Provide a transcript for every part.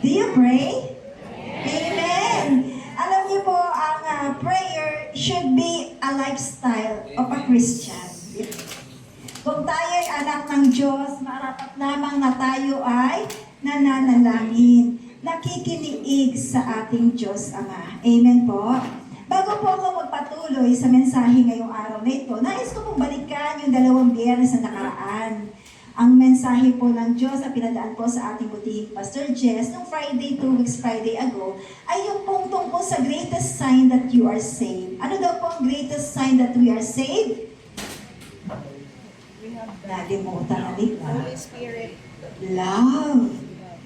Do you pray? Amen. Alam niyo po, ang prayer should be a lifestyle of a Christian. Kung tayo ay anak ng Diyos, marapat lamang na tayo ay nananalangin, nakikiniig sa ating Diyos Ama. Amen po. Bago po ako magpatuloy sa mensahe ngayong araw na ito, nais ko pong balikan yung 2 biyernes na nakaraan. Ang mensahe po ng Diyos na pinadaan po sa ating butihing Pastor Jess nung Friday, 2 weeks Friday ago, ay yung pong tungkol sa greatest sign that you are saved. Ano daw po ang greatest sign that we are saved? Nalimutan na diba? Holy Spirit. Love.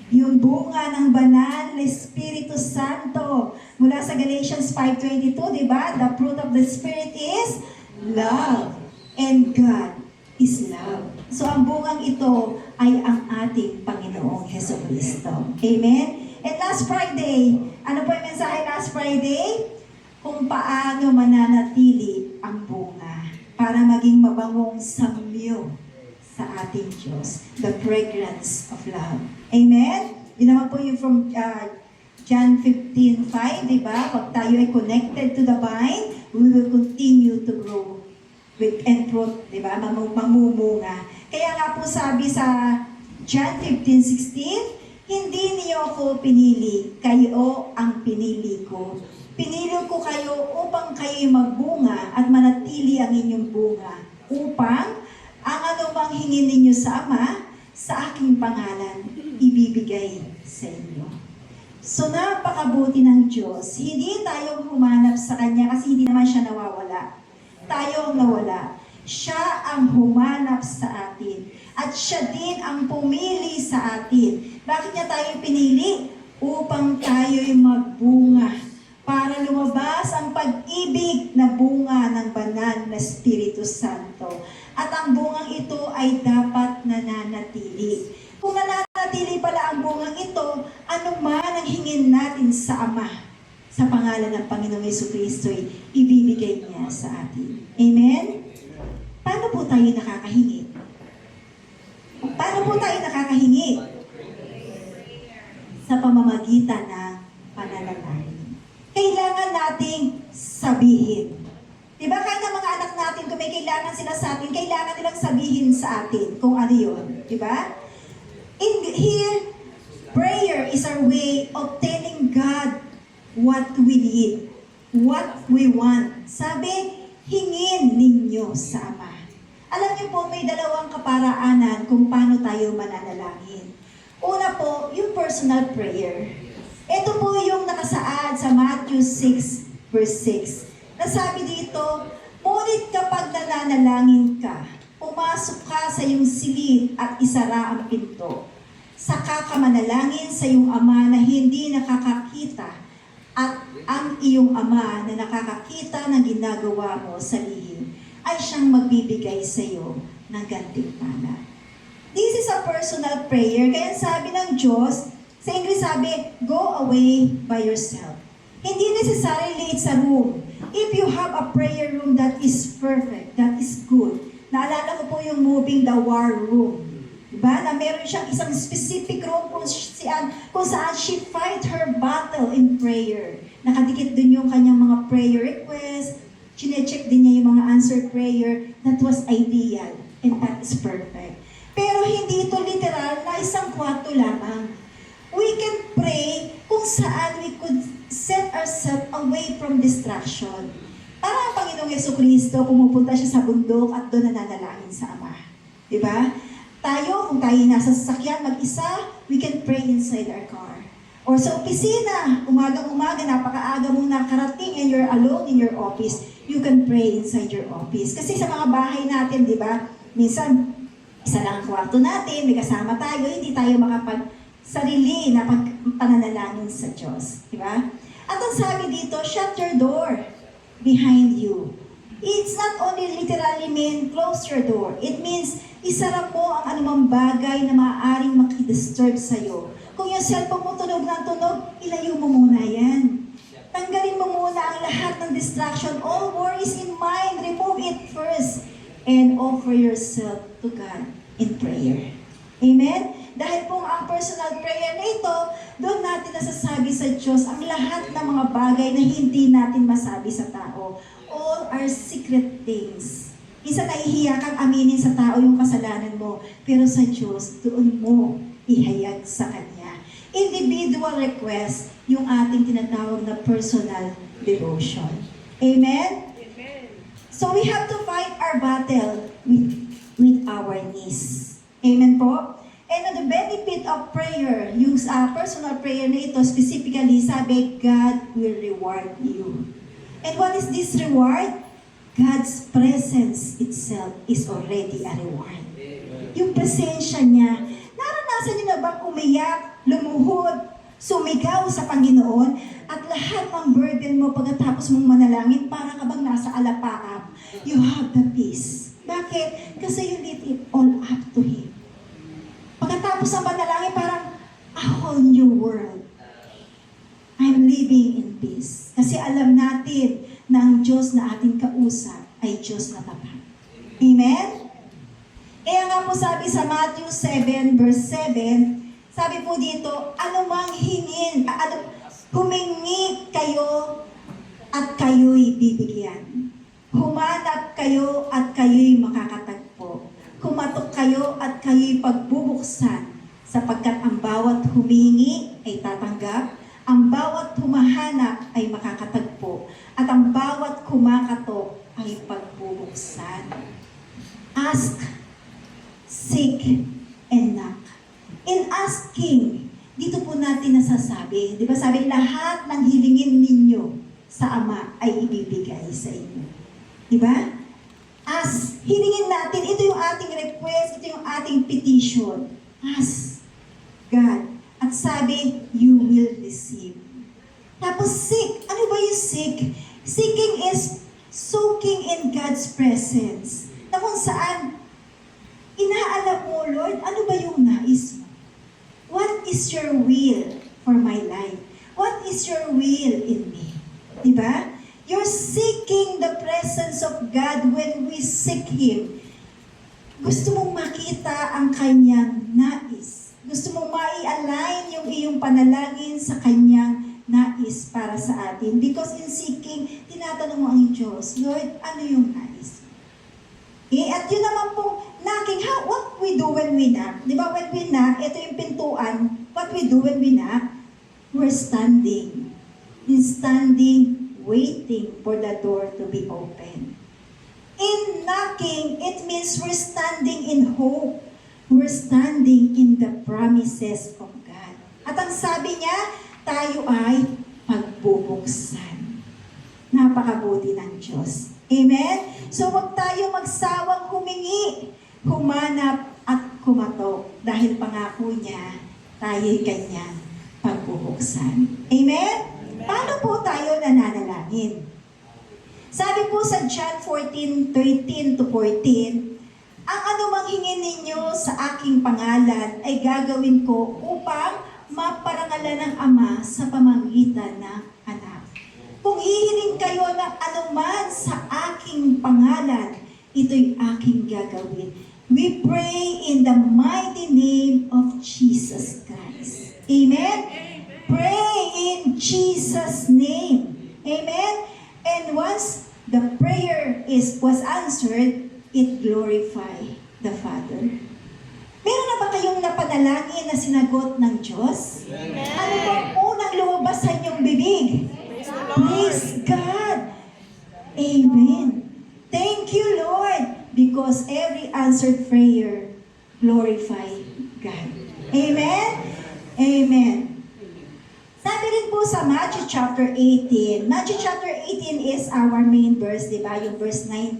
Yung bunga ng banal na Espiritu Santo. Mula sa Galatians 5:22, diba? The fruit of the Spirit is love. And God is love. So ang bungang ito ay ang ating Panginoong Jesucristo. Amen? And last Friday, ano po yung mensahe last Friday? Kung paano mananatili ang bunga para maging mabangong samyo sa ating Diyos. The fragrance of love. Amen? Yun naman po yung from John 15:5, diba? Pag tayo ay connected to the vine, we will continue to grow with and fruit, diba? Mamumunga. Kaya nga po sabi sa John 15:16, hindi niyo ako pinili, kayo ang pinili ko. Pinili ko kayo upang kayo'y magbunga at manatili ang inyong bunga, upang ang anumang hingin ninyo sa Ama, sa aking pangalan, ibibigay sa inyo. So napakabuti ng Diyos. Hindi tayo humanap sa Kanya kasi hindi naman siya nawawala. Tayo ang nawala. Siya ang humanap sa atin. At siya din ang pumili sa atin. Bakit niya tayo pinili? Upang tayo'y magbunga. Para lumabas ang pag-ibig na bunga ng banal na Espiritu Santo. At ang bungang ito ay dapat nananatili. Kung nananatili pala ang bungang ito, ano man ang hingin natin sa Ama, sa pangalan ng Panginoong Jesucristo, ibibigay niya sa atin. Amen? Paano po tayo nakakahingi? Paano po tayo nakakahingi? Sa pamamagitan ng pananalangin. Kailangan nating sabihin. Diba kahit ang mga anak natin, kung may kailangan sila sa atin, kailangan nilang sabihin sa atin kung ano yun. Diba? Here, prayer is our way of telling God what we need, what we want. Sabi, hingin ninyo sa Ama. Alam niyo po, may 2 kaparaanan kung paano tayo mananalangin. Una po, yung personal prayer. Ito po yung nakasaad sa Matthew 6, verse 6. Nasabi dito, ngunit kapag nananalangin ka, pumasok ka sa iyong silid at isara ang pinto. Saka ka manalangin sa iyong Ama na hindi nakakakita at ang iyong Ama na nakakakita ng ginagawa mo sa lihim ay siyang magbibigay sa iyo ng gantimpala. This is a personal prayer. Kaya sabi ng Diyos, sa English sabi, go away by yourself. Hindi necessarily it's a room. If you have a prayer room that is perfect, that is good. Naalala ko po yung moving the war room. Diba? Na meron siyang isang specific room kung saan she fight her battle in prayer. Nakadikit din yung kanyang mga prayer requests. Chine-check din niya yung mga answered prayer. That was ideal. And that is perfect. Pero hindi ito literal na isang kwarto lamang. We can pray kung saan we could set ourselves away from distraction. Parang ang Panginoong Jesucristo, pumupunta siya sa bundok at doon nananalangin sa Ama. Diba? Tayo, kung tayo nasa sasakyan mag-isa, we can pray inside our car. Or sa opisina, umagang-umaga, napakaaga mong nakarating and you're alone in your office, you can pray inside your office. Kasi sa mga bahay natin, diba? Minsan, isa lang ang kwarto natin, may kasama tayo, hindi tayo sarili na pananalangin sa Diyos. Diba? At ang sabi dito, shut your door behind you. It's not only literally mean close your door. It means isara mo ang anumang bagay na maaaring makidisturb sa'yo. Kung yung cellphone mo tunog ng tunog, ilayo mo muna yan. Tanggalin mo muna ang lahat ng distraction. All worries in mind, remove it first. And offer yourself to God in prayer. Amen? Dahil po ang personal prayer na ito doon natin nasasabi sa Diyos ang lahat ng mga bagay na hindi natin masabi sa tao. All are secret things. Isa nahihiya kang aminin sa tao yung kasalanan mo, pero sa Diyos, doon mo ihayag sa Kanya. Individual request, yung ating tinatawag na personal devotion. Amen? Amen. So we have to fight our battle with our knees. Amen po? And on the benefit of prayer, yung personal prayer na ito, specifically, sabi, God will reward you. And what is this reward? God's presence itself is already a reward. Yung presensya niya, naranasan niyo na bang umiyak, lumuhod, sumigaw sa Panginoon, at lahat ng burden mo pagkatapos mong manalangin, para ka bang nasa alapaap? You have the peace. Bakit? Kasi you leave it all up to Him. Pagkatapos ng panalangin, parang a whole new world. I'm living in peace. Kasi alam natin na ang Diyos na ating kausap ay Diyos na tapat. Amen? Kaya nga po sabi sa Matthew 7 verse 7, sabi po dito, anumang humingi kayo at kayo'y bibigyan. Humanap kayo at kayo'y makakatagpo. Kumatok kayo at kayo'y pagbubuksan, sapagkat ang bawat humingi ay tatanggap, ang bawat humahanap ay makakatagpo, at ang bawat kumakatok ay pagbubuksan. Ask, seek, and knock. In asking, dito po natin nasasabi, di ba sabi, lahat ng hilingin ninyo sa Ama ay ibibigay sa inyo. Di ba? As hilingin natin, ito yung ating request, ito yung ating petition. Ask God. At sabi, you will receive. Tapos seek. Ano ba yung seek? Seeking is soaking in God's presence. Na kung saan, inaalam mo, Lord, ano ba yung nais mo? What is your will for my life? What is your will in me? Diba? You're seeking the presence of God when we seek Him. Gusto mong makita ang Kanyang nais. Gusto mong mai-align yung iyong panalangin sa Kanyang nais para sa atin. Because in seeking, tinatanong mo ang Diyos, Lord, ano yung nais? At yun naman pong knocking, what we do when we knock? Di ba, when we knock, ito yung pintuan, what we do when we knock? We're standing. In standing, waiting for the door to be open. In knocking, it means we're standing in hope. We're standing in the promises of God. At ang sabi niya, tayo ay pagbubuksan. Napakabuti ng Diyos. Amen? So huwag tayo magsawang humingi, humanap at kumatok. Dahil pangako niya, tayo'y kanyang pagbubuksan. Amen? Paano po tayo nananalangin? Sabi po sa John 14:13 to 14, ang anumang hingin ninyo sa aking pangalan ay gagawin ko upang maparangalan ng Ama sa pamamagitan ng Anak. Kung hihiling kayo ng anuman sa aking pangalan, ito'y aking gagawin. We pray in the mighty name of Jesus Christ. Amen? Pray in Jesus' name. Amen? And once the prayer was answered, it glorify the Father. Meron na ba kayong napanalangin na sinagot ng Diyos? Amen. Ano ba ang unang lumabas sa inyong bibig? Praise God! Amen. Thank you, Lord, because every answered prayer glorify God. Amen? Amen. Sabi rin po sa Matthew chapter 18. Matthew chapter 18 is our main verse, di ba? Yung verse 19.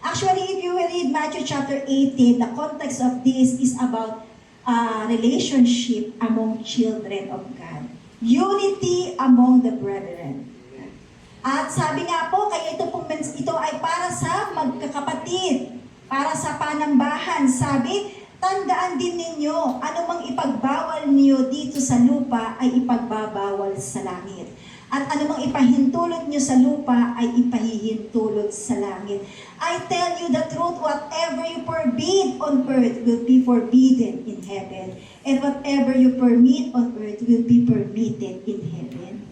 Actually, if you will read Matthew chapter 18, the context of this is about relationship among children of God. Unity among the brethren. At sabi nga po, kaya ito ay para sa magkakapatid, para sa panambahan. Sabi, tandaan din ninyo, anumang ipagbawal niyo dito sa lupa ay ipagbabawal sa langit. At anumang ipahintulot nyo sa lupa ay ipahihintulot sa langit. I tell you the truth, whatever you forbid on earth will be forbidden in heaven. And whatever you permit on earth will be permitted in heaven.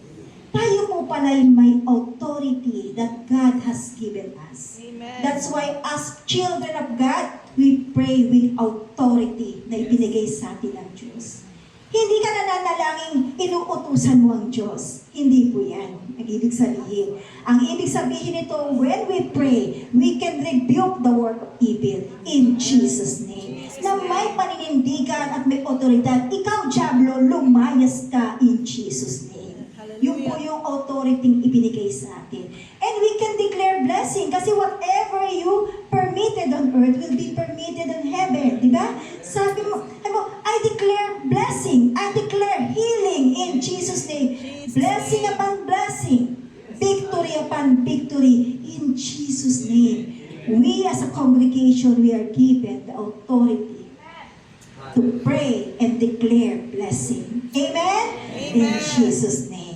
Tayo po pala'y may authority that God has given us. Amen. That's why as children of God, we pray with authority na ibinigay sa atin ng Diyos. Hindi ka nananalangin, inuutusan mo ang Diyos. Hindi po yan ang ibig sabihin. Ang ibig sabihin nito, when we pray, we can rebuke the work of evil in Jesus' name. Na may paninindigan at may otoridad, ikaw, Diablo, lumayas ka in Jesus' name. Yung po yung authority ibinigay sa atin. And we can declare blessing kasi whatever you permitted on earth will be permitted in heaven. Di ba? Sabi mo, I declare blessing. I declare healing in Jesus' name. Blessing upon blessing. Victory upon victory in Jesus' name. We as a congregation, we are given the authority to pray and declare blessing. Amen? In Jesus' name.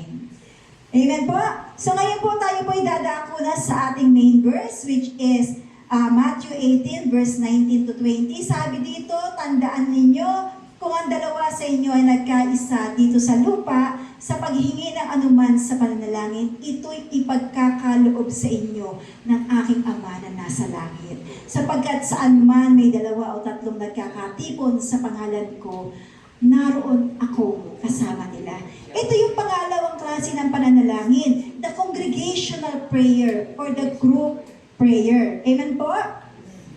Amen po? So ngayon po tayo po idadako na sa ating main verse which is Matthew 18 verse 19 to 20. Sabi dito, tandaan ninyo kung ang dalawa sa inyo ay nagkaisa dito sa lupa sa paghingi ng anuman sa pananalangin, ito'y ipagkakaloob sa inyo ng aking Ama na nasa langit. Sapagkat saan man may dalawa o tatlong nagkakatipon sa pangalan ko, naroon ako kasama nila. Ito yung pangalawang klase ng pananalangin, the congregational prayer or the group prayer. Amen po?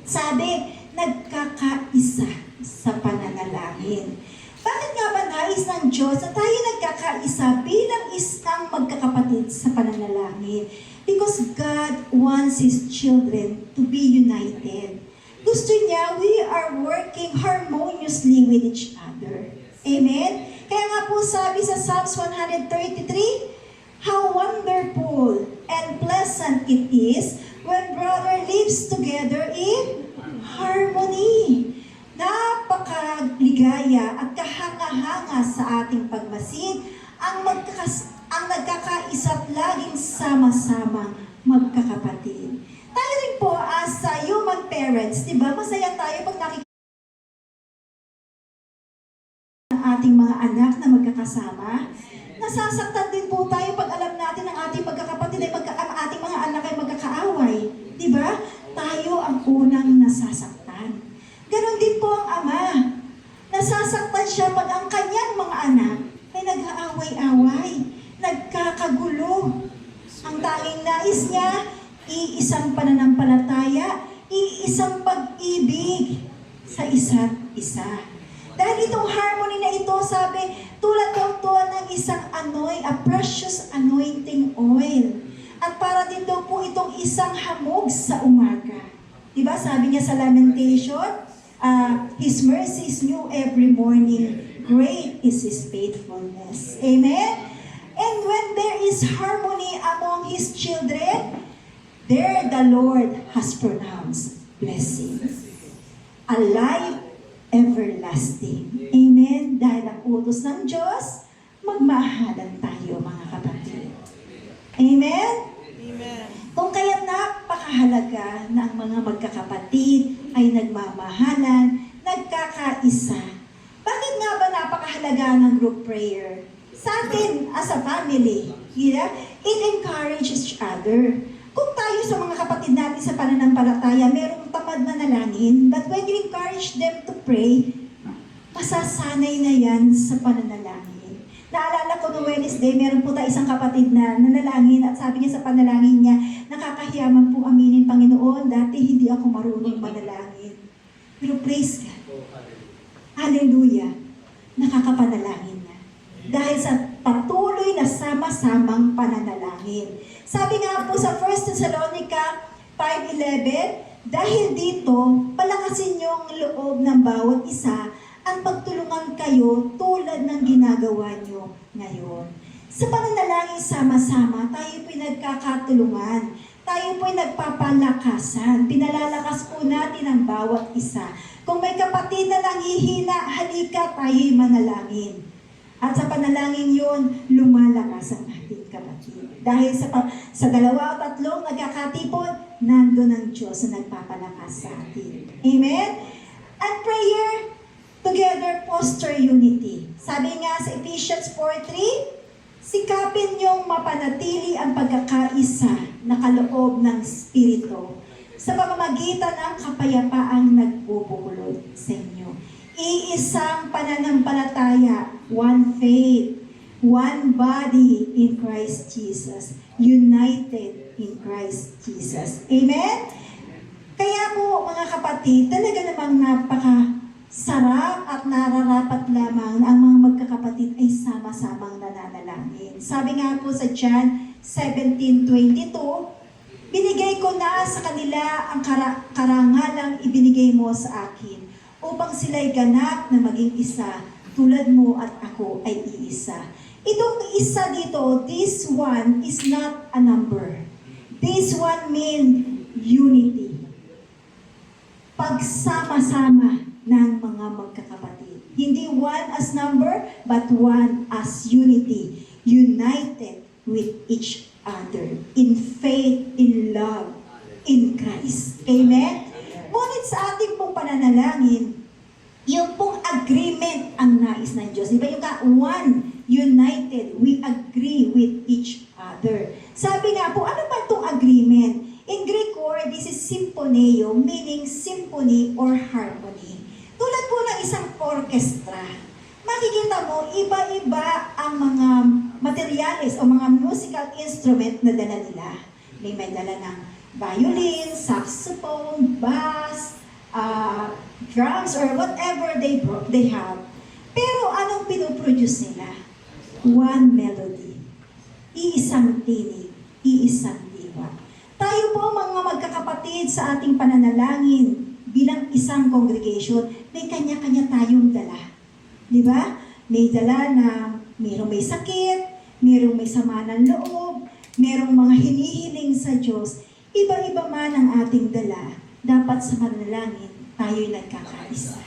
Sabi, nagkakaisa sa pananalangin. Bakit nga ba nais ng Diyos na tayo nagkakaisa bilang isang magkakapatid sa pananalangin? Because God wants His children to be united. Gusto niya, we are working harmoniously with each other. Amen? Kaya nga po sabi sa Psalms 133, how wonderful and pleasant it is when brother lives together in harmony. Napakaligaya at kahanga-hanga sa ating pagmasid ang nagkakaisa at laging sama-sama magkakapatid. Tayo rin po as human parents, di ba? Masaya tayo pag nakikita ating mga anak na magkakasama. Nasasaktan din po tayo pag alam natin ang ating magkakapatid ay ang ating mga anak ay magkakaaway. Di ba? Tayo ang unang nasasaktan. Ganon din po ang ama. Nasasaktan siya pag ang kanyang mga anak ay nag-aaway-away, nagkakagulo. Ang tanging nais niya, iisang pananampalataya, iisang pag-ibig sa isa't isa. Dahil itong harmony na ito, sabi, tulad daw ito ng isang a precious anointing oil. At para din daw po itong isang hamog sa umaga. Diba? Sabi niya sa Lamentation, His mercy is new every morning. Great is His faithfulness. Amen? And when there is harmony among His children, there the Lord has pronounced blessing. Alive everlasting. Amen? Dahil ang utos ng Diyos, magmahalan tayo mga kapatid. Amen? Amen. Kung kaya napakahalaga na ang mga magkakapatid ay nagmamahalan, nagkakaisa. Bakit nga ba napakahalaga ng group prayer? Sa atin, as a family, it encourages each other. Kung tayo sa mga kapatid natin sa pananampalataya, merong tamad manalangin, but when you encourage them to pray, masasanay na yan sa pananalangin. Naalala ko noong Wednesday, meron po tayo isang kapatid na nanalangin at sabi niya sa panalangin niya, nakakahiyaman po aminin, Panginoon, dati hindi ako marunong manalangin. Pero praise God. Hallelujah. Nakakapanalangin na. Dahil sa patuloy na sama-samang pananalangin. Sabi nga po sa 1 Thessalonica 5:11, dahil dito, palakasin niyo ang loob ng bawat isa ang pagtulungan kayo tulad ng ginagawa niyo ngayon. Sa pananalangin sama-sama, tayo po'y nagkakatulungan. Tayo po'y nagpapalakasan. Pinalalakas po natin ang bawat isa. Kung may kapatid na nanghihina, halika tayo'y manalangin. At sa panalangin yun, lumalakas ang ating kapatid. Dahil sa dalawa o tatlong nagkakatipon, nandun ang Diyos na nagpapalakas sa atin. Amen? And prayer, together foster unity. Sabi nga sa Ephesians 4:3, sikapin niyong mapanatili ang pagkakaisa na kaloob ng Espiritu sa pamamagitan ng kapayapaang nagbubuklod sa inyo. Iisang pananampalataya, one faith, one body in Christ Jesus, united in Christ Jesus. Amen? Kaya po mga kapatid, talaga namang napakasarap at nararapat lamang na ang mga magkakapatid ay sama-samang nananalangin. Sabi nga po sa John 17:22, binigay ko na sa kanila ang karangalang ibinigay mo sa akin, upang sila'y ganap na maging isa, tulad mo at ako ay iisa. Itong isa dito, this one is not a number. This one means unity. Pagsama-sama ng mga magkakapatid. Hindi one as number, but one as unity. United with each other. In faith, in love, in Christ. Amen? Ngunit sa ating pong pananalangin, yung pong agreement ang nais ng Diyos. Di ba yung one, united, we agree with each other. Sabi nga po, ano ba itong agreement? In Greek word, this is symphoneo, meaning symphony or harmony. Tulad po ng isang orchestra. Makikita mo, iba-iba ang mga materials o mga musical instrument na dala nila. May dala ng violin, saxophone, bass, drums, or whatever they have. Pero anong pinoproduce nila? One melody. Iisang tinig, iisang diwa. Tayo po mga magkakapatid sa ating pananalangin bilang isang congregation, may kanya-kanya tayong dala. Di ba? May dala na mayroong may sakit, mayroong may sama ng loob, mayroong mga hinihiling sa Diyos. Iba-iba man ang ating dala, dapat sa pananalangin, tayo'y nagkakaisa.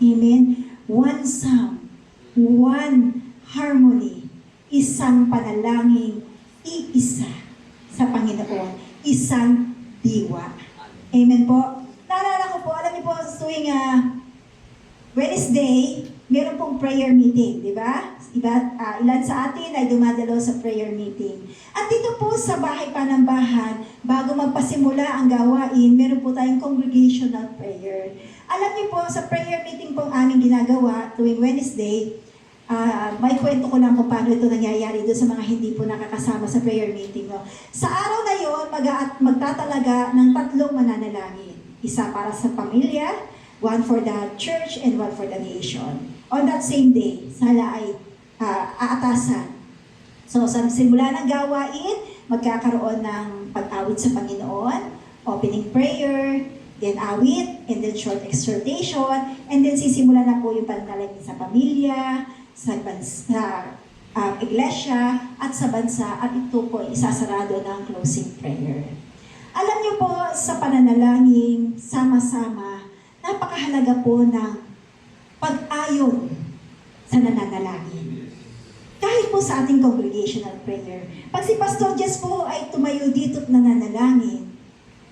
Amen? One sound, one harmony, isang panalangin, iisa sa Panginoon, isang diwa. Amen po? Naalala ko po, alam niyo po, tuwing Wednesday, meron pong prayer meeting, di ba? Ilan sa atin ay dumadalo sa prayer meeting. At dito po sa Bahay Panambahan, bago magpasimula ang gawain, meron po tayong congregational prayer. Alam niyo po, sa prayer meeting pong aming ginagawa tuwing Wednesday, may kwento ko lang kung paano ito nangyayari doon sa mga hindi po nakakasama sa prayer meeting. No? Sa araw na yon, magtatalaga ng 3 mananalangin. Isa para sa pamilya, one for the church, and one for the nation. On that same day, sala ay aatasan. So, sa simula ng gawain, magkakaroon ng pag-awit sa Panginoon, opening prayer, then awit, and then short exhortation, and then sisimula na po yung pananalangin sa pamilya, sa iglesia, at sa bansa, at ito po isasarado ng closing prayer. Alam niyo po, sa pananalangin, sama-sama, napakahalaga po ng pag-ayon sa nananalangin. Kahit po sa ating congregational prayer, pag si Pastor Jess po ay tumayo dito at nananalangin,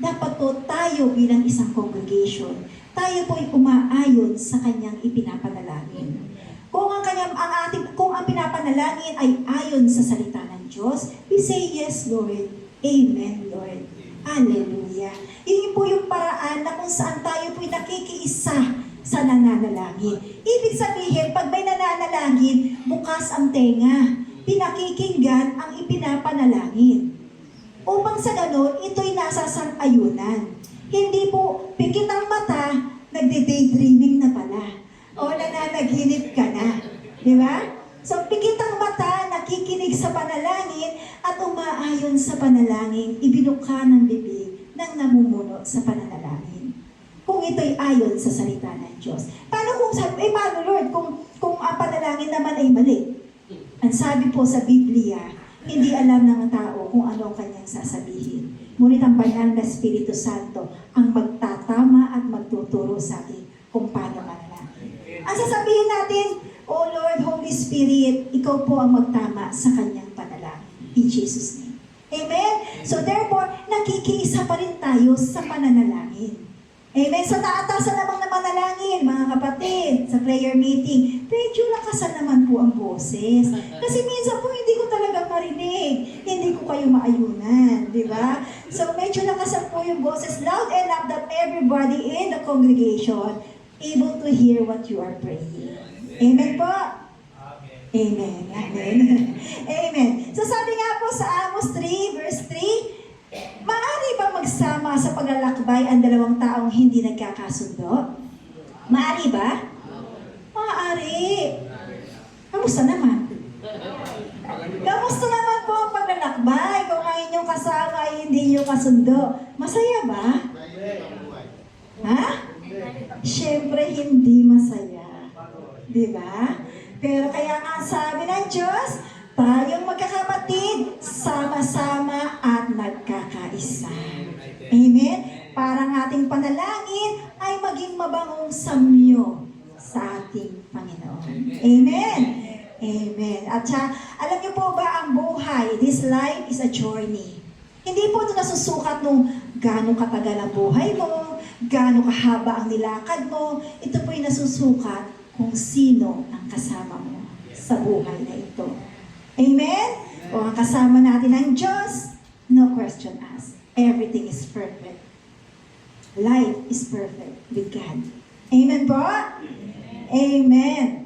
dapat po tayo bilang isang congregation, tayo po ay umaayon sa kanyang ipinapanalangin. Kung ang pinapanalangin ay ayon sa salita ng Diyos, we say, yes, Lord. Amen, Lord. Hallelujah. Yun po yung paraan na kung saan tayo po'y nakikiisa sa nananalangin. Ibig sabihin, pag may nananalangin, bukas ang tenga. Pinakikinggan ang ipinapanalangin. Upang sa ganon, ito'y nasa sang-ayunan. Hindi po, pikit ang mata, nagde-daydreaming na pala. O nananaginip ka na. Di ba? So, pikit ang mata, nakikinig sa panalangin, at umaayon sa panalangin, ibinuka ng bibig ng namumuno sa pananalangin. Kung ito'y ayon sa salita ng Diyos. Paano Lord, kung ang panalangin naman ay mali? Ang sabi po sa Biblia, hindi alam ng tao kung ano ang kanyang sasabihin. Ngunit ang banal na Espiritu Santo ang magtatama at magtuturo sa atin kung paano manalangin. Ang sasabihin natin, O Lord, Holy Holy Spirit, ikaw po ang magtama sa kanyang panalangin. In Jesus' name. Amen? So therefore, nakikiisa pa rin tayo sa pananalangin. Amen? Sa taatasan namang na manalangin, mga kapatid, sa prayer meeting, medyo lakasan naman po ang boses. Kasi minsan po, hindi ko talaga marinig. Hindi ko kayo maayunan. Di ba? So medyo lakasan po yung boses, loud enough that everybody in the congregation able to hear what you are praying. Amen po? Amen. Amen. Amen. So sabi nga po sa Amos 3, verse 3, maaari bang magsama sa paglalakbay ang dalawang taong hindi nagkakasundo? Maaari ba? Maaari. Kamusta naman? Kamusta naman po ang paglalakbay kung ang inyong kasama ay hindi nyo kasundo? Masaya ba? Ha? Siyempre hindi masaya. Di ba? Pero kaya nga sabi ng Diyos, tayong magkakapatid, sama-sama at nagkakaisa. Amen? Para ang ating panalangin ay maging mabangong samyo sa ating Panginoon. Amen? Amen. At alam niyo po ba ang buhay, this life is a journey. Hindi po ito nasusukat nung gaano katagal ang buhay mo, gaano kahaba ang nilakad mo. Ito po yung nasusukat kung sino ang kasama mo sa buhay na ito. Amen? Kung ang kasama natin ang Diyos, no question asked. Everything is perfect. Life is perfect with God. Amen po? Amen.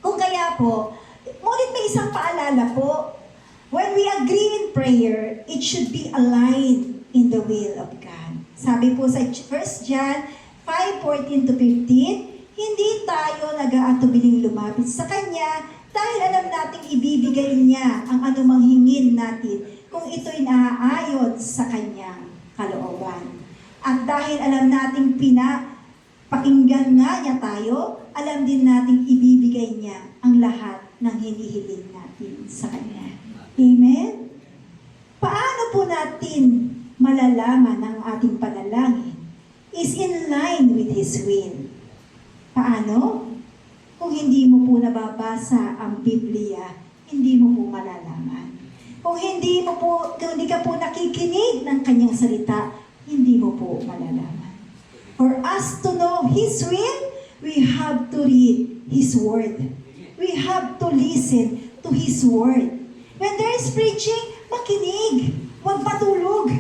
Kung kaya po, ngunit may isang paalala po. When we agree in prayer, it should be aligned in the will of God. Sabi po sa 1 John 5:14-15, hindi tayo nag-aatubiling lumapit sa Kanya dahil alam nating ibibigay niya ang anumang hingin natin kung ito'y naaayon sa kanyang kalooban. At dahil alam nating pakinggan nga niya tayo, alam din nating ibibigay niya ang lahat ng hinihiling natin sa kanya. Amen? Paano po natin malalaman ang ating panalangin is in line with His will? Paano? Kung hindi mo po nababasa ang Biblia, hindi mo po malalaman. Kung hindi ka po nakikinig ng kanyang salita, hindi mo po malalaman. For us to know His will, we have to read His Word. We have to listen to His Word. When there is preaching, makinig. Huwag patulog.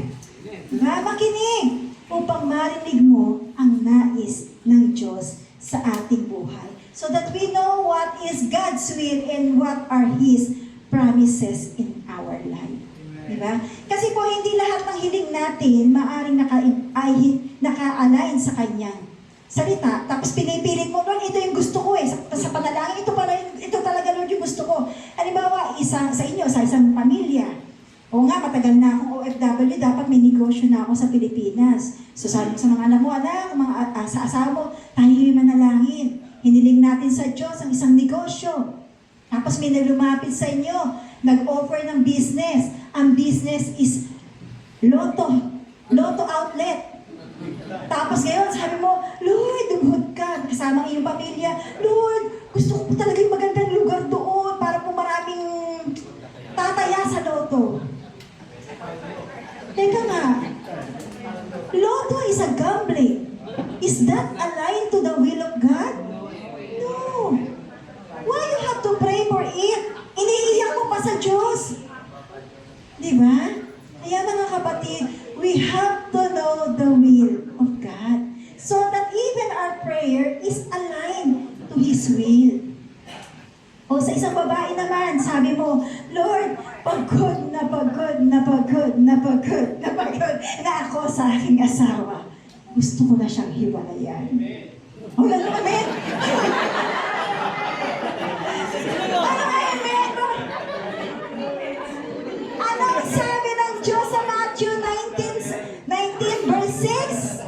Makinig upang marinig mo ang nais ng Diyos sa ating buhay. So that we know what is God's will and what are His promises in our life. Diba? Kasi po hindi lahat ng hiling natin maaring naka-align sa Kanyang salita. Tapos pinipilit mo, Lord, ito yung gusto ko eh. Sa panalangin, ito talaga Lord yung gusto ko. Halimbawa, sa inyo, sa isang pamilya. O nga, matagal na akong OFW, dapat may negosyo na ako sa Pilipinas. So sabi ko sa mga anak mo, sa asawa mo, tayo yung manalangin. Hiniling natin sa Diyos ang isang negosyo. Tapos may lumapit sa inyo, nag-offer ng business. Ang business is Lotto outlet. Tapos ngayon, sabi mo, Lord, lumuhod ka. Kasama ang iyong pamilya, Lord, gusto ko po talaga yung magandang lugar doon para po maraming tataya sa Lotto. Teka nga, Lotto is a gambling. Is that aligned to the will of God? No. Why you have to pray for it? Iniiyak mo pa sa Diyos. Diba? Kaya mga kapatid, we have to know the will of God so that even our prayer is aligned to His will. O sa isang babae naman, sabi mo, Lord, pagod na ako sa aking asawa. Gusto ko na siyang hiwalayan. O, amen? Ano amen? Ano ang sabi ng Diyos sa Matthew 19 verse 6?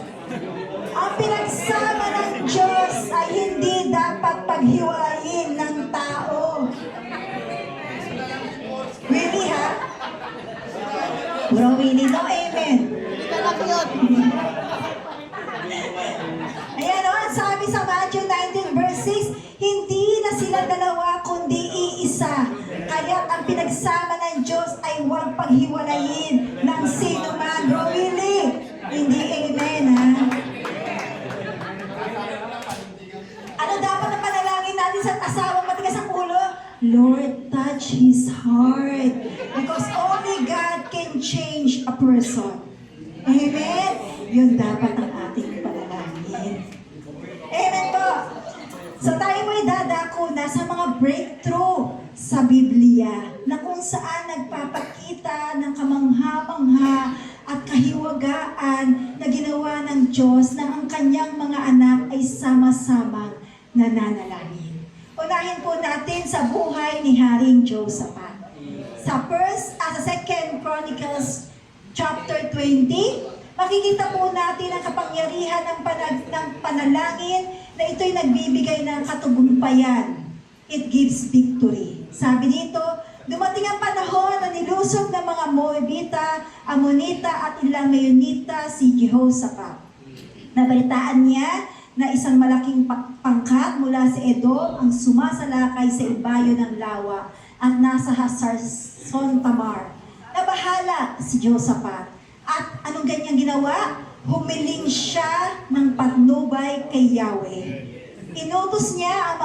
Ang pinagsama ng Diyos ay hindi dapat paghiwalayin ng tao. Really, ha? Bro, really, no? Amen. Ayan o, sabi sa Matthew 19 verse 6, hindi na sila dalawa, kundi iisa. Kaya ang pinagsama ng Diyos ay huwag paghiwalayin ng sino man. Bro, really? Hindi amen, ha? Ano dapat na panalangin natin sa asawang matigas ang ulo? Lord, touch his heart. Because only God can change a person. Amen? Yun dapat ang ating panalangin. Amen po. So tayo mo'y dadako na sa mga breakthrough sa Biblia na kung saan nagpapakita ng kamangha-mangha at kahiwagaan na ginawa ng Diyos na ang kanyang mga anak ay sama-samang nananalangin. Unahin po natin sa buhay ni Haring Jehoshaphat. Sa 2 Chronicles chapter 20, makikita po natin ang kapangyarihan ng panalangin na ito'y nagbibigay ng katagumpayan. It gives victory. Sabi dito, dumating ang panahon na nilusog ng mga Moabita, Ammonita at ilang Meunita si Jehoshaphat. Nabalitaan niya na isang malaking pangkat mula sa Edom ang sumasalakay sa ibayo ng lawa at nasa Hasar-Son Tamar. Nabahala si Jehoshaphat. At anong ganyang ginawa? Humiling siya ng patnubay kay Yahweh. Inutos niya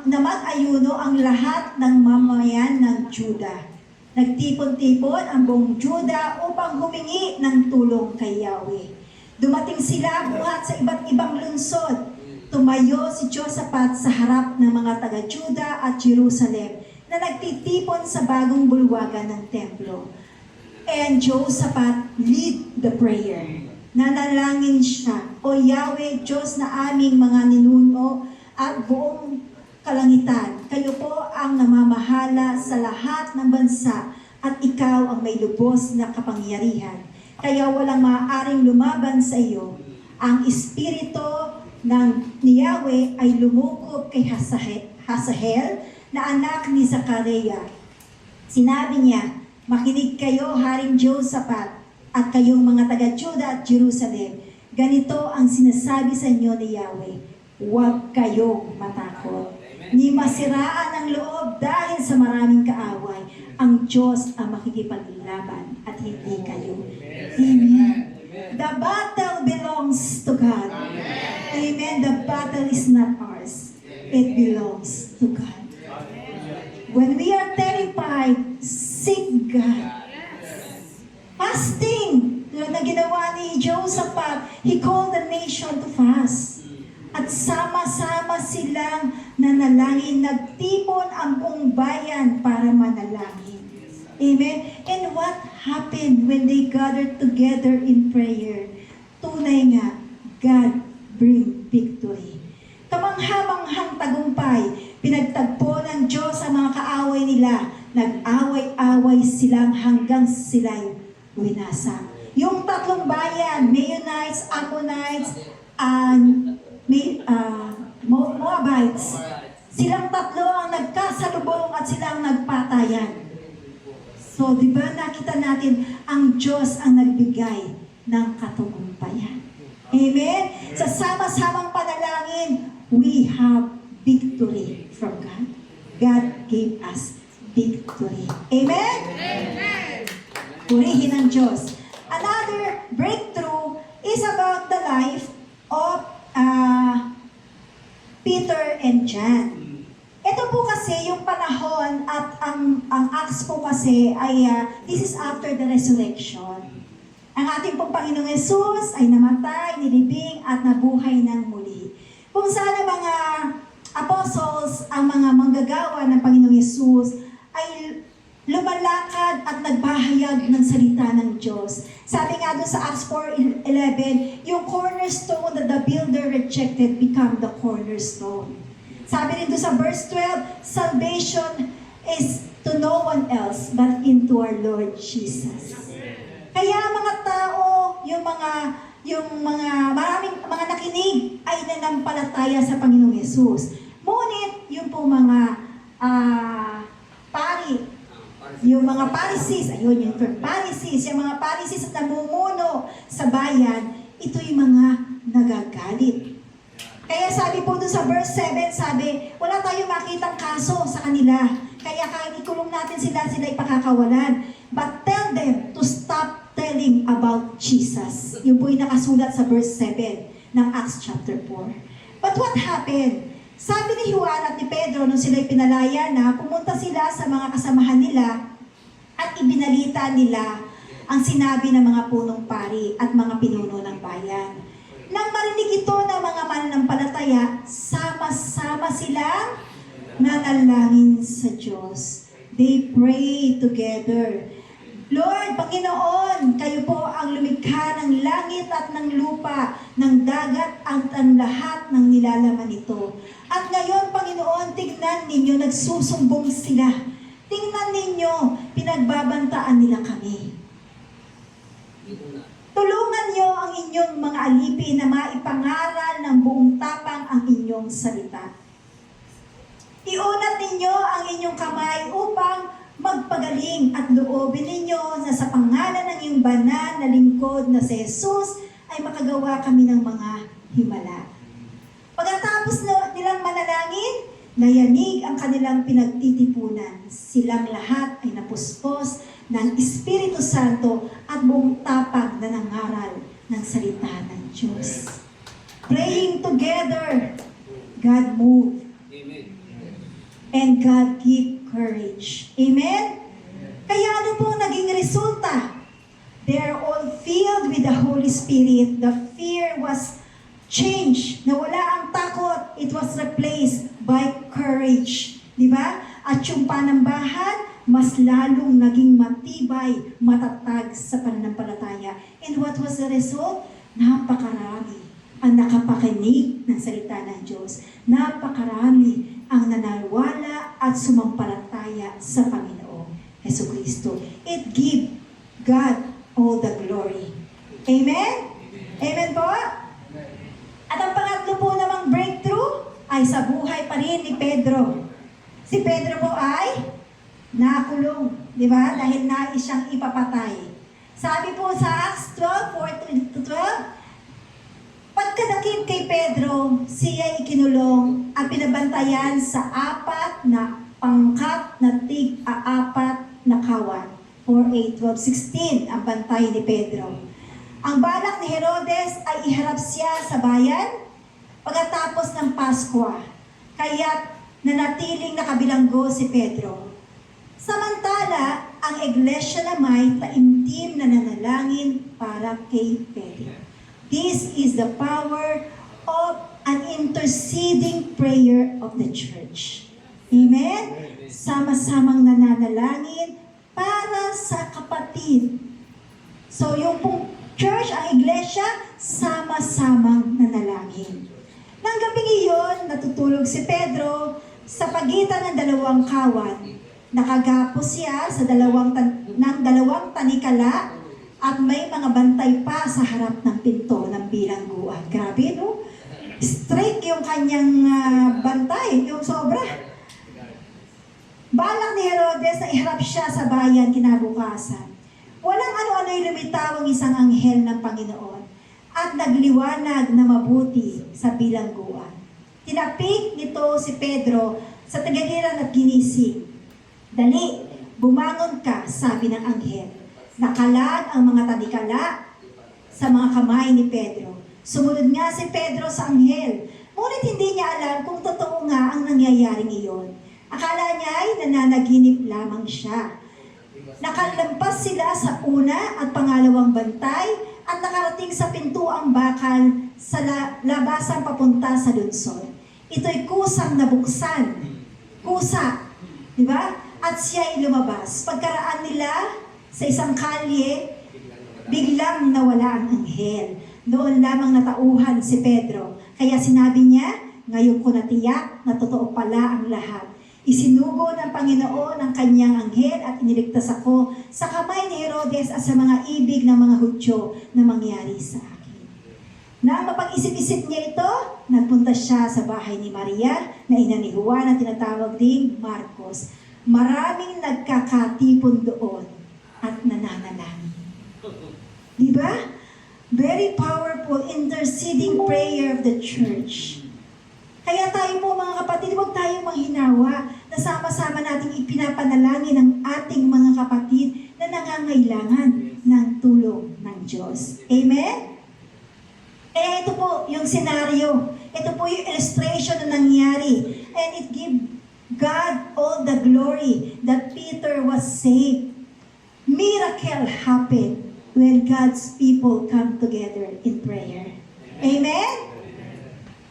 na mag-ayuno ang lahat ng mamayan ng Juda. Nagtipon-tipon ang buong Juda upang humingi ng tulong kay Yahweh. Dumating sila buhat sa iba't ibang lungsod. Tumayo si Jehoshaphat sa harap ng mga taga-Juda at Jerusalem na nagtitipon sa bagong bulwagan ng templo. And Jehoshaphat lead the prayer. Nanalangin siya, O Yahweh, Diyos na aming mga ninuno at buong kalangitan, kayo po ang namamahala sa lahat ng bansa at ikaw ang may lubos na kapangyarihan. Kaya walang maaaring lumaban sa iyo. Ang espiritu ni Yahweh ay lumukob kay Hasahel na anak ni Zachariah. Sinabi niya, makinig kayo, Haring Jehoshaphat, at kayong mga taga-Juda at Jerusalem. Ganito ang sinasabi sa inyo ni Yahweh, huwag kayong matakot. Ni masiraan ang loob dahil sa maraming kaaway. Ang Diyos ang makikipaglaban at hindi kayo. Amen. The battle belongs to God. Amen. The battle is not ours. It belongs to God. When we are terrified, seek God. Fasting, tulad na ginawa ni Jehoshaphat, he called the nation to fast. At sama-sama silang nanalangin, nagtipon ang buong bayan para manalangin. Amen? And what happened when they gathered together in prayer? Tunay nga, God bring victory. Kamangha-manghang tagumpay, pinagtagpo ng Diyos ang mga kaaway nila. Nag-away-away silang hanggang sila'y winasa. Yung tatlong bayan, Meunites, Ammonites, and Moabites, silang tatlo ang nagkasalubong at silang nagpatayan. So, di ba nakita natin, ang Diyos ang nagbigay ng katagumpayan. Amen? Sa sama-samang panalangin, we have victory from God. God gave us victory. Amen? Amen! Purihin ang Diyos. Another breakthrough is about the life of Peter and John. Ito po kasi yung panahon at ang Acts po kasi ay this is after the resurrection. Ang ating pong Panginoong Yesus ay namatay, nilibing at nabuhay ng muli. Kung saan ang mga apostles, ang mga manggagawa ng Panginoong Yesus ay lumalakad at nagbahayag ng salita ng Diyos. Sabi nga doon sa Acts 4:11, yung cornerstone that the builder rejected become the cornerstone. Sabi rin doon sa verse 12, salvation is to no one else but into our Lord Jesus. Kaya mga tao, yung maraming mga nakinig ay nanampalataya sa Panginoong Yesus. Ngunit yung po mga yung mga Pharisees, ayun yung term Pharisees, yung mga Pharisees at namumuno sa bayan, ito yung mga nagagalit. Kaya sabi po doon sa verse 7, sabi, wala tayong makitang kaso sa kanila. Kaya Kaya kahit ikulong natin sila, sila ipakakawalan. But tell them to stop telling about Jesus. Yun po yung nakasulat sa verse 7 ng Acts chapter 4. But what happened? Sabi ni Juan at ni Pedro nung sila'y pinalaya na, pumunta sila sa mga kasamahan nila at ibinalita nila ang sinabi ng mga punong pari at mga pinuno ng bayan. Nang marinig ito ng mga mananampalataya, sama-sama silang nanalangin sa Diyos. They pray together. Lord, Panginoon, kayo po ang lumikha ng langit at ng lupa, ng dagat at ang lahat ng nilalaman nito. At ngayon, Panginoon, tignan ninyo, nagsusumbong sila. Tingnan ninyo, pinagbabantaan nila kami. Tulungan niyo ang inyong mga alipin na maipangaral ng buong tapang ang inyong salita. Iunat ninyo ang inyong kamay upang magpagaling at loobin ninyo na sa pangalan ng iyong banal na lingkod na si Jesus ay makagawa kami ng mga himala. Pagkatapos nilang manalangin, nayanig ang kanilang pinagtitipunan. Silang lahat ay napuspos ng Espiritu Santo at buong tapang na nangaral ng salita ng Diyos. Praying together, God moved. And God give courage. Amen? Kaya ano po naging resulta? They are all filled with the Holy Spirit. The fear was changed. Nawala ang takot. It was replaced by courage. Diba? At yung panambahan, mas lalong naging matibay, matatag sa pananampalataya. And what was the result? Napakarami ang nakapakinig ng salita ng Diyos. Napakarami ang nanalwala at sumampalataya sa Panginoong Jesucristo. It give God all the glory. Amen? Amen po? At ang pangatlo po namang breakthrough ay sa buhay pa rin ni Pedro. Si Pedro po ay nakulong, di ba? Dahil nais siyang ipapatay. Sabi po sa Acts 12:4-12, pagkadakip kay Pedro, siya ikinulong at pinabantayan sa 4 na pangkat na tig-4 na kawan. 4:8-12-16 ang bantay ni Pedro. Ang balak ni Herodes ay iharap siya sa bayan pagkatapos ng Pasko. Kaya nanatiling nakabilanggo si Pedro. Samantala, ang iglesia na may taimtim na nanalangin para kay Pedro. This is the power of an interceding prayer of the church. Amen? Sama-samang nananalangin para sa kapatid. So, yung pong church, ang iglesia, sama-samang nanalangin. Nang gabing iyon, natutulog si Pedro sa pagitan ng dalawang kawan. Nakagapos siya sa dalawang tanikala at may mga bantay pa sa harap ng pinto ng bilangguan. Grabe, no? Straight yung kanyang bantay, yung sobra. Balak ni Herodes na iharap siya sa bayan kinabukasan. Walang ano-ano'y lumitaw ang isang anghel ng Panginoon at nagliwanag na mabuti sa bilangguan. Tinapik nito si Pedro sa tagagiran at ginising. Dali, bumangon ka, sabi ng anghel. Nakalag ang mga tanikala sa mga kamay ni Pedro. Sumunod nga si Pedro sa anghel. Ngunit hindi niya alam kung totoo nga ang nangyayaring iyon. Akala niya ay nananaginip lamang siya. Nakalampas sila sa una at pangalawang bantay at nakarating sa pintuang bakal sa labasan papunta sa lunsod. Ito'y kusang nabuksan. Kusa. Di ba? At siya ay lumabas. Pagkaraan nila sa isang kalye, biglang nawala ang anghel. Doon lamang natauhan si Pedro. Kaya sinabi niya, ngayon ko natiyak na totoo pala ang lahat. Isinugo ng Panginoon ang kanyang anghel at iniligtas ako sa kamay ni Herodes at sa mga ibig ng mga Hudyo na mangyari sa akin. Nang mapag-isip-isip niya ito, nagpunta siya sa bahay ni Maria na ina ni Juan na tinatawag ding Marcos. Maraming nagkakatipon doon at nananalangin. Di ba? Very powerful interceding prayer of the church. Kaya tayo po mga kapatid, huwag tayong manghinawa na na sama-sama nating ipinapanalangin ang ating mga kapatid na nangangailangan ng tulong ng Diyos. Amen? Ito po yung senaryo. Ito po yung illustration na nangyari. And it give God all the glory that Peter was saved. Miracle happened when God's people come together in prayer. Amen?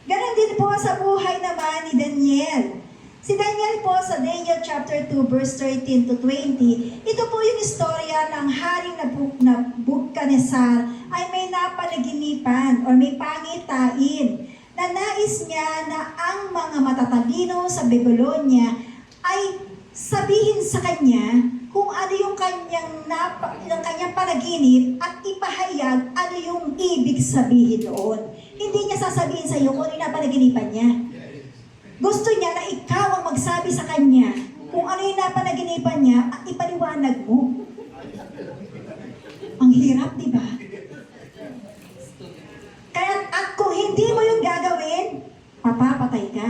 Ganon din po sa buhay naman ni Daniel. Si Daniel po sa Daniel chapter 2 verse 13 to 20, ito po yung istorya ng haring Nabukadnezar ay may napanaginipan or may pangitain na nais niya na ang mga matatalino sa Babylonia ay sabihin sa kanya kung ano yung kanyang panaginip at ipahayag ano yung ibig sabihin doon. Hindi niya sasabihin sa iyo kung ano yung napanaginipan niya. Gusto niya na ikaw ang magsabi sa kanya kung ano yung napanaginipan niya at ipaliwanag mo. Ang hirap, di ba? Kaya at kung hindi mo yung gagawin, papapatay ka.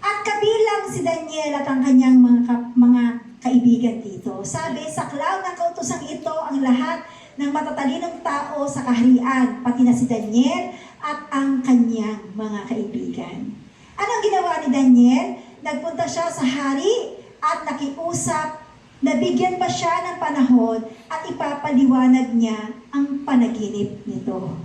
At kabilang si Daniel at ang kanyang mga kaibigan dito. Sabi, saklaw ng kautosang ito ang lahat ng matatalinong tao sa kaharian, pati na si Daniel at ang kanyang mga kaibigan. Anong ginawa ni Daniel? Nagpunta siya sa hari at nakiusap, nabigyan pa siya ng panahon at ipapaliwanag niya ang panaginip nito.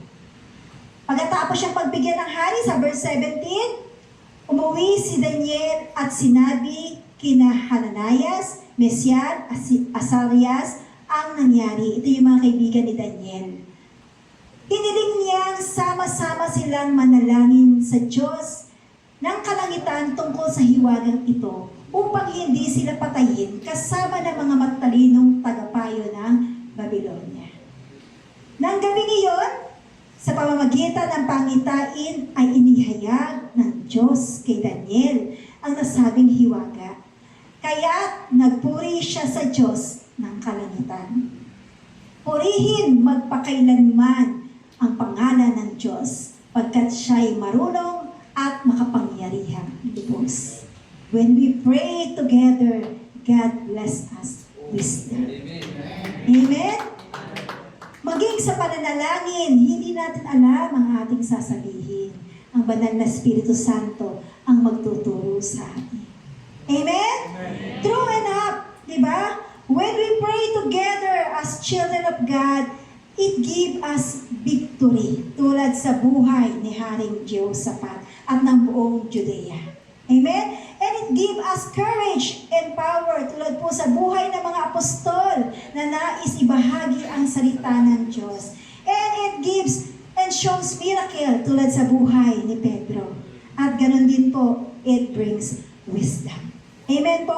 Pagkatapos siyang pagbigyan ng hari sa verse 17, umuwi si Daniel at sinabi kina Hananias, Mesian, Asarias ang nangyari. Ito yung mga kaibigan ni Daniel. Hiniling niyang sama-sama silang manalangin sa Diyos ng kalangitan tungkol sa hiwagang ito upang hindi sila patayin kasama ng mga matalinong tagapayo ng Babylonia. Nang gabing iyon, sa pamamagitan ng pangitain ay inihayag ng Diyos kay Daniel ang nasabing hiwaga. Kaya nagpuri siya sa Diyos ng kalangitan. Purihin magpakailanman ang pangalan ng Diyos pagkat siya'y marunong at makapangyarihang lubos. When we pray together, God bless us wisdom. Amen? Maging sa pananalangin, hindi natin alam ang ating sasabihin. Ang banal na Espiritu Santo ang magtuturo sa atin. Amen? True enough, di ba? When we pray together as children of God, it gives us victory tulad sa buhay ni Haring Jehoshaphat at ng buong Judea. Amen? And it gives us courage and power tulad po sa buhay ng mga apostol na nais ibahagi ang salita ng Diyos. And it gives and shows miracle tulad sa buhay ni Pedro. At ganun din po, it brings wisdom. Amen po?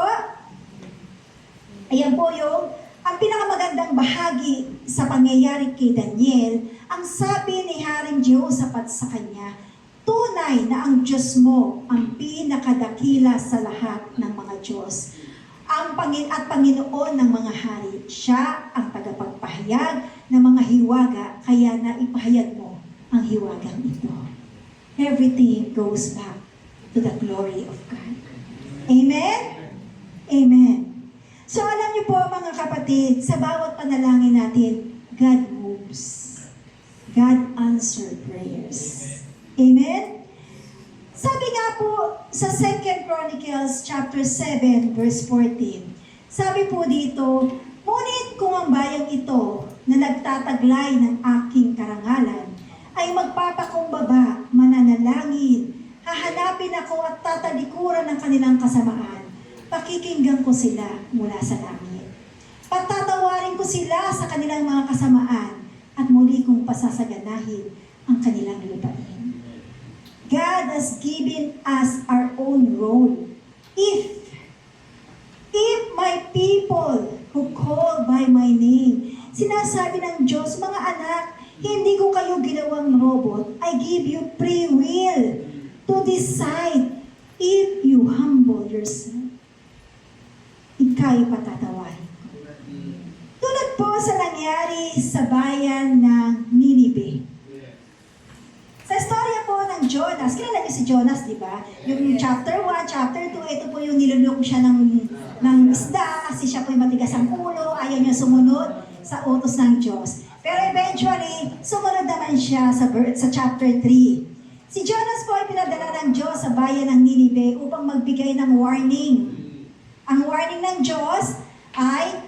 Ayan po yung ang pinakamagandang bahagi sa pangyayari kay Daniel, ang sabi ni Haring Jehoshaphat sa kanya, tunay na ang Diyos mo ang pinakadakila sa lahat ng mga Diyos. Ang Panginoon ng mga hari, siya ang tagapagpahayag ng mga hiwaga, kaya na ipahayag mo ang hiwagang ito. Everything goes back to the glory of God. Amen? Amen. So alam niyo po mga kapatid, sa bawat panalangin natin, God moves. God answers prayers. Amen? Sabi nga po sa 2 Chronicles chapter 7 verse 14, sabi po dito, ngunit kung ang bayang ito na nagtataglay ng aking karangalan ay magpapakumbaba, mananalangin, hahanapin ako at tatalikuran ng kanilang kasamaan, pakikinggan ko sila mula sa langit. Patatawarin ko sila sa kanilang mga kasamaan at muli kong pasasaganahin ang kanilang lupain. God has given us our own role. If my people who call by my name, sinasabi ng Diyos, mga anak, hindi ko kayo ginawang robot. I give you free will to decide if you humble yourself. Ika'y patatawarin ko. Tulad po sa nangyari sa bayan ng Ninive. Sa istorya po ng Jonas. Kilala niyo si Jonas, di ba? Yung chapter 1, chapter 2, ito po yung niluloko siya ng isda kasi siya po yung matigas ang ulo, ayaw niya sumunod sa utos ng Diyos. Pero eventually, sumunod naman siya sa chapter 3. Si Jonas po ay pinadala ng Diyos sa bayan ng Ninive upang magbigay ng warning. Ang warning ng Diyos ay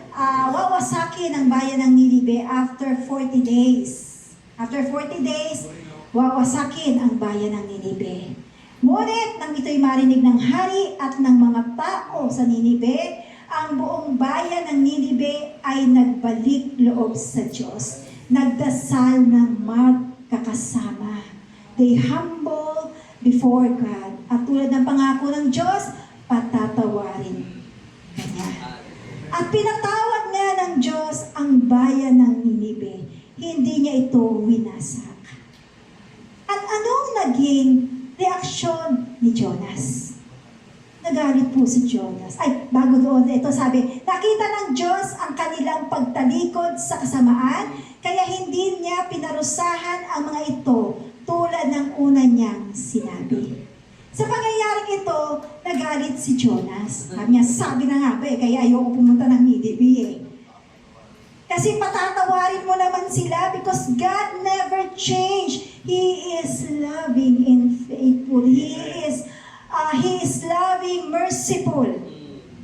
wawasakin ang bayan ng Ninive after 40 days. After 40 days, wawasakin ang bayan ng Ninive. Ngunit nang ito'y marinig ng hari at ng mga tao sa Ninive, ang buong bayan ng Ninive ay nagbalik loob sa Diyos. Nagdasal ng magkakasama. They humble before God. At tulad ng pangako ng Diyos, patatawarin Kanya. At pinatawad nga ng Diyos ang bayan ng Ninive. Hindi niya ito winasak. At anong naging reaksyon ni Jonas? Nagalit po si Jonas. Ay, bago doon, ito sabi, nakita ng Diyos ang kanilang pagtalikod sa kasamaan, kaya hindi niya pinarusahan ang mga ito tulad ng una niyang sinabi. Sa pangyayaring ito, nagalit si Jonas. Sabi na nga ba kaya ayoko pumunta ng Ninive Kasi patatawarin mo naman sila because God never changed. He is loving and faithful. He is loving, merciful.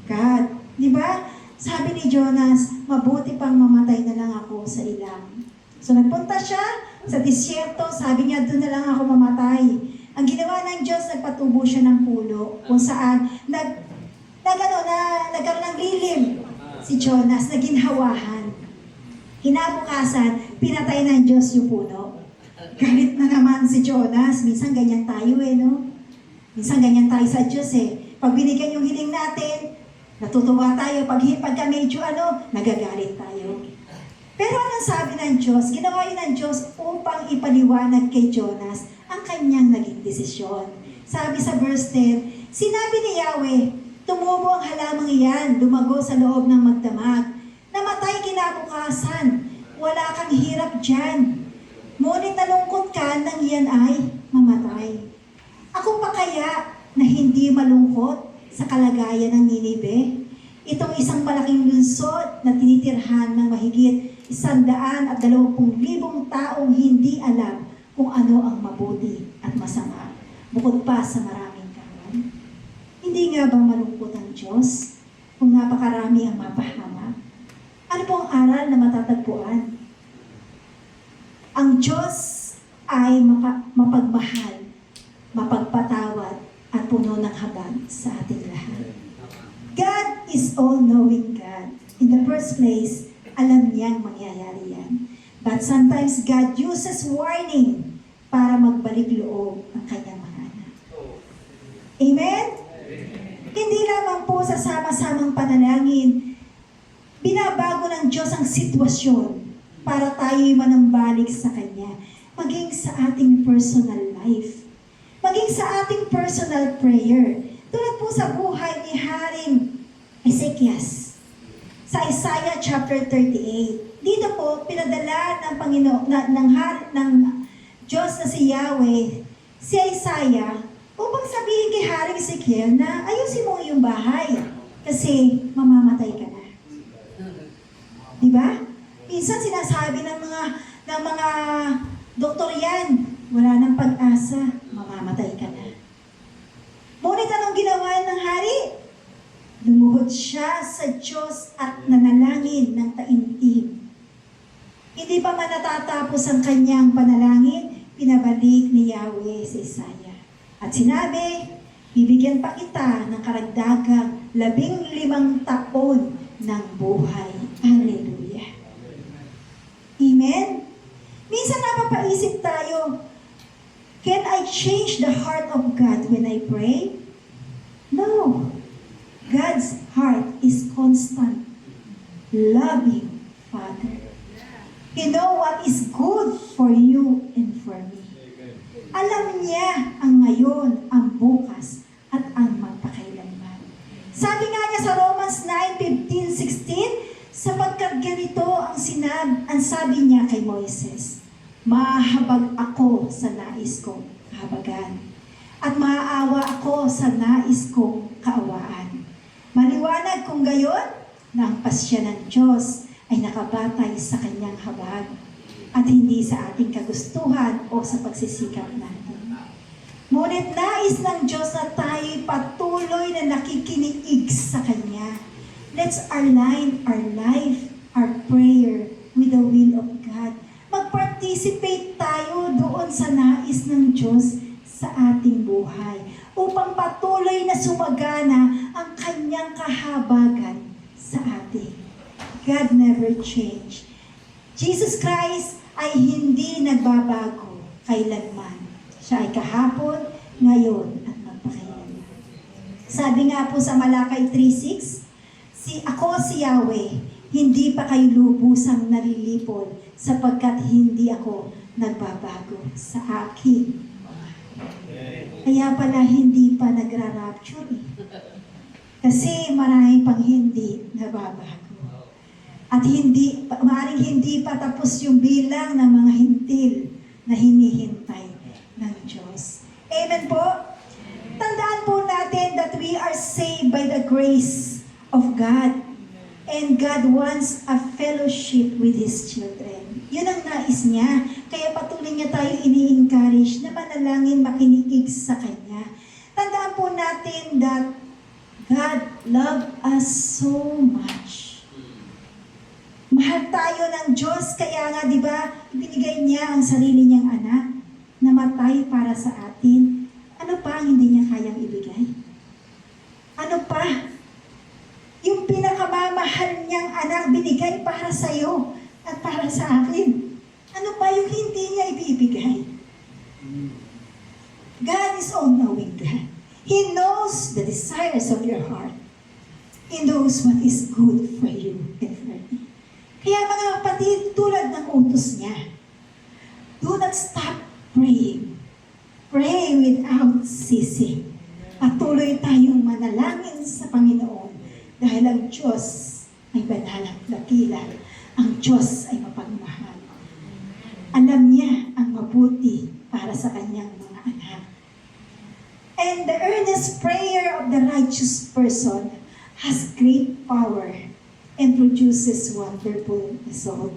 God, di ba? Sabi ni Jonas, mabuti pang mamatay na lang ako sa ilang. So nagpunta siya sa disyerto, sabi niya, doon na lang ako mamatay. Ang ginawa ng Diyos, nagpatubo siya ng pulo, kung saan nagkaroon ng lilim si Jonas, naginhawahan. Kinabukasan, pinatay ng Diyos yung puno. Galit na naman si Jonas. Minsan ganyan tayo no? Minsan ganyan tayo sa Diyos Pag binigyan yung hiling natin, natutuwa tayo. Pagka medyo nagagalit tayo. Pero anong sabi ng Diyos? Ginawa yun ng Diyos upang ipaliwanag kay Jonas ang kanyang naging desisyon. Sabi sa verse 10, sinabi ni Yahweh, tumubo ang halamang iyan, lumago sa loob ng magdamag. Namatay kinabukasan, wala kang hirap dyan. Ngunit nalungkot ka nang iyan ay mamatay. Ako pa kaya na hindi malungkot sa kalagayan ng Ninive? Itong isang malaking lungsod na tinitirhan ng mahigit 120,000 taong hindi alam kung ano ang mabuti at masama, bukod pa sa maraming kawan. Hindi nga ba malungkot ang Diyos kung napakarami ang mapahamak? Ano po ang aral na matatagpuan? Ang Diyos ay mapagmahal, mapagpatawad, at puno ng habag sa ating lahat. God is all-knowing God. In the first place, alam niyang mangyayari yan. But sometimes God uses warning para magbalik loob ang kanyang mga anak. Amen? Hindi lamang po sa sama-samang panalangin, binabago ng Diyos ang sitwasyon para tayo'y manambalik sa Kanya. Maging sa ating personal life. Maging sa ating personal prayer. Tulad po sa buhay ni Haring Ezekias. Sa Isaiah chapter 38. Dito po, pinadala ng Panginoon, ng Diyos na si Yahweh, si Isaiah, upang sabihin kay Haring Ezekiel na ayusin mo iyong bahay kasi mamamatay ka na. Diba? Minsan sinasabi ng mga doktor yan, wala nang pag-asa, mamamatay ka na. Ngunit anong ginawa ng hari? Lumuhod siya sa Diyos at nanalangin ng taimtim. Hindi pa man natatapos ang kanyang panalangin, pinabalik ni Yahweh si Isaiah. At sinabi, bibigyan pa kita ng karagdagang 15 taon ng buhay. Hallelujah. Amen? Minsan napapaisip tayo, can I change the heart of God when I pray? No. God's heart is constant, loving Father. He knows what is good for you and for me. Alam niya ang ngayon, ang bukas, at ang magpakailanman. Sabi nga niya sa Romans 9:15-16, sapagkat ganito ang sabi niya kay Moises, mahabag ako sa nais ko, kahabagan. At maaawa ako sa nais kong kaawaan. Maliwanag kung gayon na ang pasya ng Diyos ay nakabatay sa kanyang habag at hindi sa ating kagustuhan o sa pagsisikap natin. Ngunit nais ng Diyos na tayo'y patuloy na nakikinig sa Kanya. Let's align our life, our prayer with the will of God. Mag-participate tayo doon sa nais ng Diyos sa ating buhay upang patuloy na sumagana ang Kanyang kahabagan sa atin. God never changed. Jesus Christ ay hindi nagbabago kailanman. Siya ay kahapon, ngayon, at magpakailanman. Sabi nga po sa Malakay 3:6, Ako si Yahweh, hindi pa kayo lubusang nalilipol sapagkat hindi ako nagbabago sa aking. Kaya pala hindi pa nagra-rapture eh. Kasi marami pang hindi nababago. At maaaring hindi pa tapos yung bilang ng mga hintil na hinihintay ng Diyos. Amen po? Tandaan po natin that we are saved by the grace of God. And God wants a fellowship with His children. Yun ang nais niya. Kaya patuloy niya tayo ini-encourage na manalangin, makinig sa Kanya. Tandaan po natin that God loved us so much. Mahal tayo ng Diyos, kaya nga, di ba, ibinigay niya ang sarili niyang anak, namatay para sa atin. Ano pa ang hindi niya kayang ibigay? Ano pa? Yung pinakamamahal niyang anak, binigay para sa iyo at para sa akin. Ano pa yung hindi niya ibibigay? God is all-knowing God. He knows the desires of your heart. He knows what is good for you and for me. Kaya mga kapatid, tulad ng utos niya, do not stop praying. Pray without ceasing. Patuloy tayong manalangin sa Panginoon dahil ang Diyos ay banal at dakila. Ang Diyos ay mapagmahal. Alam niya ang mabuti para sa kanyang mga anak. And the earnest prayer of the righteous person has great power and produces wonderful result.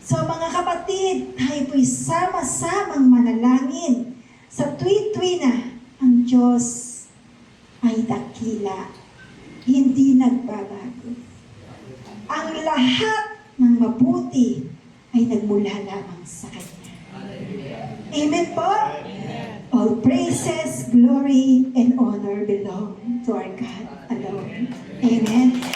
So mga kapatid, tayo po'y sama-samang manalangin sa tuwi-tuwi na ang Diyos ay dakila, hindi nagbabago. Ang lahat ng mabuti ay nagmula lamang sa Kanya. Amen po? All praises, glory, and honor belong to our God alone. Amen.